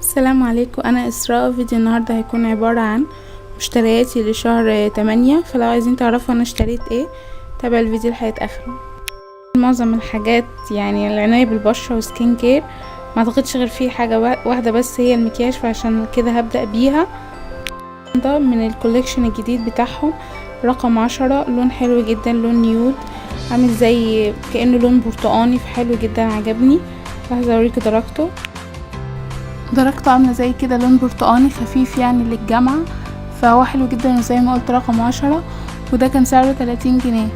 السلام عليكم، انا اسراء. فيديو النهارده هيكون عبارة عن مشترياتي لشهر 8. فلو عايزين تعرفوا انا اشتريت ايه تابعوا الفيديو لحد اخره. معظم الحاجات يعني العناية بالبشرة وسكين كير، ما اعتقدش غير فيه حاجة واحدة بس هي المكياج، فعشان كده هبدأ بيها. ده من الكوليكشن الجديد بتاعهم رقم 10. لون حلو جدا، لون نيود عامل زي كأنه لون برتقاني، فحلو جدا عجبني. لحظة اوريكم درجته عاملة زي كده لون برتقاني خفيف يعني للجامعة، فهو حلو جدا. وزي ما قلت رقم 10، وده كان سعره 30 جنيه.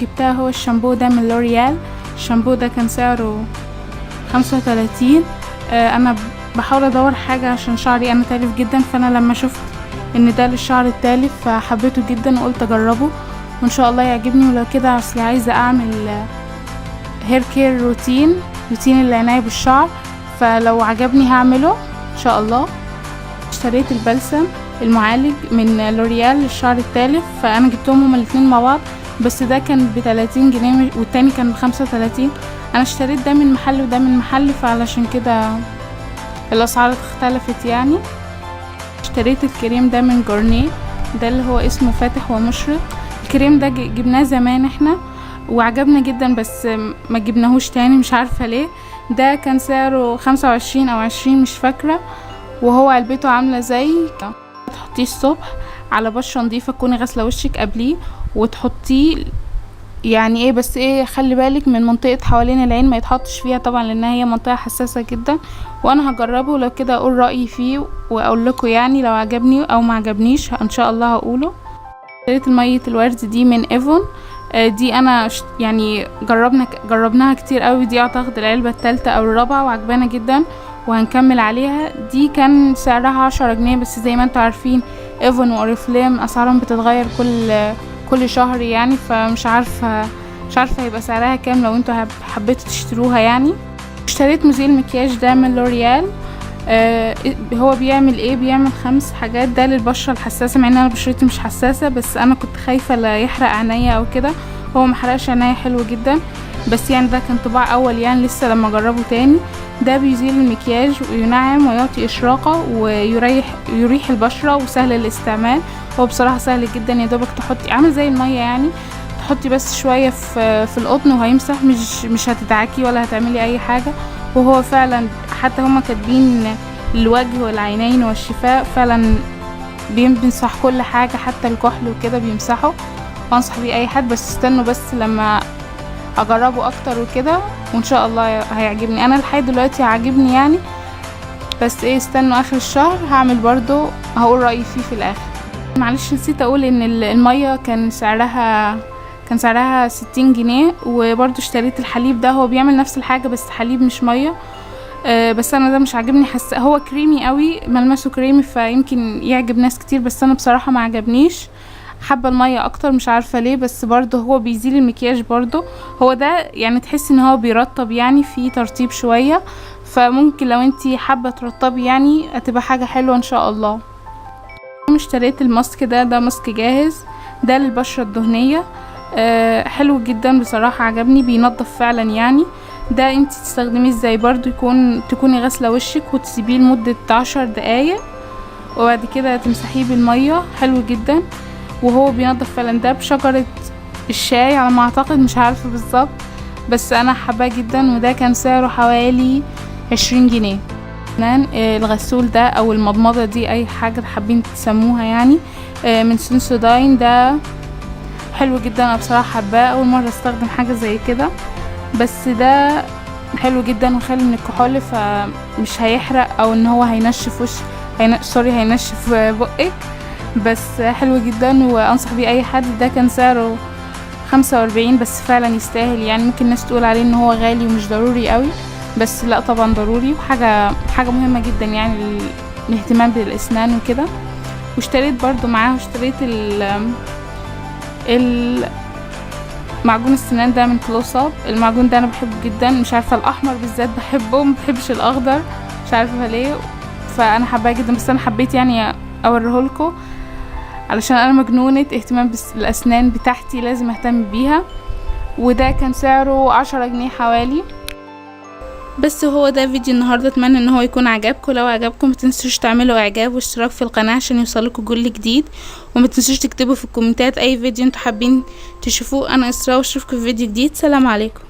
جبتها هو الشامبو ده من لوريال. الشامبو ده كان سعره 35. انا بحاول ادور حاجة عشان شعري انا تالف جدا، فانا لما شفت ان ده للشعر التالف فحبيته جدا وقلت اجربه وان شاء الله يعجبني. ولو كده اصلي عايزة اعمل هير كير روتين العناية بالشعر، فلو عجبني هعمله ان شاء الله. اشتريت البلسم المعالج من لوريال للشعر التالف، فانا جبتهم هما الاتنين مع بعض، بس ده كان ب30 جنيه والتاني كان ب35. انا اشتريت ده من محل وده من محل، فعلشان كده الاسعار اختلفت يعني. اشتريت الكريم ده من جورنيه، ده اللي هو اسمه فاتح ومشرق. الكريم ده جبناه زمان احنا وعجبنا جدا، بس ما جبناهوش تاني مش عارفة ليه. ده كان سعره 25 او 20 مش فاكرة، وهو علبته عاملة زي تحطيه الصبح على بشرة نظيفة، تكوني غاسلة وشك قبليه وتحطيه يعني ايه، بس ايه خلي بالك من منطقة حوالين العين ما يتحطش فيها طبعا، لانها هي منطقة حساسة جدا. وانا هجربه ولو كده اقول رأيي فيه واقول لكم يعني لو عجبني او ما عجبنيش ان شاء الله هقوله. اشتريت المية الورد دي من ايفون. دي انا يعني جربناها كتير قوي، دي اعتقد العلبة الثالثة او الرابعة وعجبانا جدا وهنكمل عليها. دي كان سعرها 10 جنيه، بس زي ما انتوا عارفين ايفون واوريفليم اسعارهم بتتغير كل شهر يعني، فمش عارفة هيبقى سعرها كام لو انتوا حبيتوا تشتروها يعني. اشتريت مزيل المكياج ده من لوريال. هو بيعمل ايه، بيعمل 5 حاجات. ده للبشرة الحساسة، مع ان انا بشرتي مش حساسة، بس انا كنت خايفة لا يحرق عينيا او كده. هو محرقش عينيا، حلو جدا، بس يعني ده كان طباع اول يعني لسه لما اجربه تاني. ده بيزيل المكياج وينعم ويعطي اشراقة ويريح البشرة وسهل الاستعمال. هو بصراحة سهل جدا، يا دوبك تحطي عامل زي المية يعني، تحطي بس شوية في القطن وهيمسح، مش هتدعكي ولا هتعملي اي حاجة. وهو فعلا حتى هما كاتبين الوجه والعينين والشفاء، فعلا بيمسح كل حاجة حتى الكحل وكده بيمسحه، وانصح بيه اي حد. بس استنوا بس لما اجربه اكتر وكده وان شاء الله هيعجبني. انا لحد دلوقتي عاجبني يعني، بس ايه استنوا اخر الشهر هعمل برضو هقول رأيي فيه في الاخر. معلش نسيت اقول ان المية كان سعرها 60 جنيه. وبرضو اشتريت الحليب ده، هو بيعمل نفس الحاجة بس حليب مش مية. بس انا ده مش عاجبني، هو كريمي قوي، ملمسه كريمي فيمكن يعجب ناس كتير، بس انا بصراحة ما عجبنيش، حابة المية اكتر مش عارفة ليه. بس برضو هو بيزيل المكياج برضو، هو ده يعني تحس ان هو بيرطب يعني في ترطيب شوية، فممكن لو انتي حابة ترطبي يعني هتبقى حاجة حلوة ان شاء الله. اشتريت الماسك ده ماسك جاهز، ده للبشرة الدهنية. حلو جدا بصراحة عجبني، بينظف فعلا يعني. ده انت تستخدميه ازاي برضو، تكوني غاسلة وشك وتسيبيه لمدة 10 دقايق وبعد كده تمسحيه بالمية، حلو جدا وهو بينظف فعلا. ده بشجرة الشاي على ما اعتقد، مش عارفة بالظبط بس انا حباه جدا. وده كان سعره حوالي 20 جنيه. الغسول ده او المضمضة دي اي حاجة حابين تسموها يعني، من سنسوداين. ده حلو جدا، انا بصراحة حباه، اول مرة استخدم حاجة زي كده، بس ده حلو جدا وخالي من الكحول، فمش هيحرق او ان هو هينشف هينشف بقك، بس حلو جدا وانصح بيه اي حد. ده كان سعره 45 بس فعلا يستاهل يعني. ممكن الناس تقول عليه ان هو غالي ومش ضروري قوي، بس لا طبعا ضروري وحاجة مهمة جدا يعني الاهتمام بالاسنان وكده. واشتريت برضو معاه معجون السنان ده من كلوز اب. المعجون ده انا بحبه جدا، مش عارفه الاحمر بالذات بحبه، ما بحبش الاخضر مش عارفه ليه، فانا حباه جدا. بس انا حبيت يعني اوريهولكم علشان انا مجنونه اهتمام بالاسنان بتاعتي، لازم اهتم بيها. وده كان سعره 10 جنيه حوالي. بس هو ده فيديو النهارده، اتمنى ان هو يكون عجبكم. لو عجبكم متنسوش تعملوا اعجاب واشتراك في القناه عشان يوصلكوا كل جديد، وما تنسوش تكتبوا في الكومنتات اي فيديو انتوا حابين تشوفوه. انا اسراء، واشوفكم في فيديو جديد. سلام عليكم.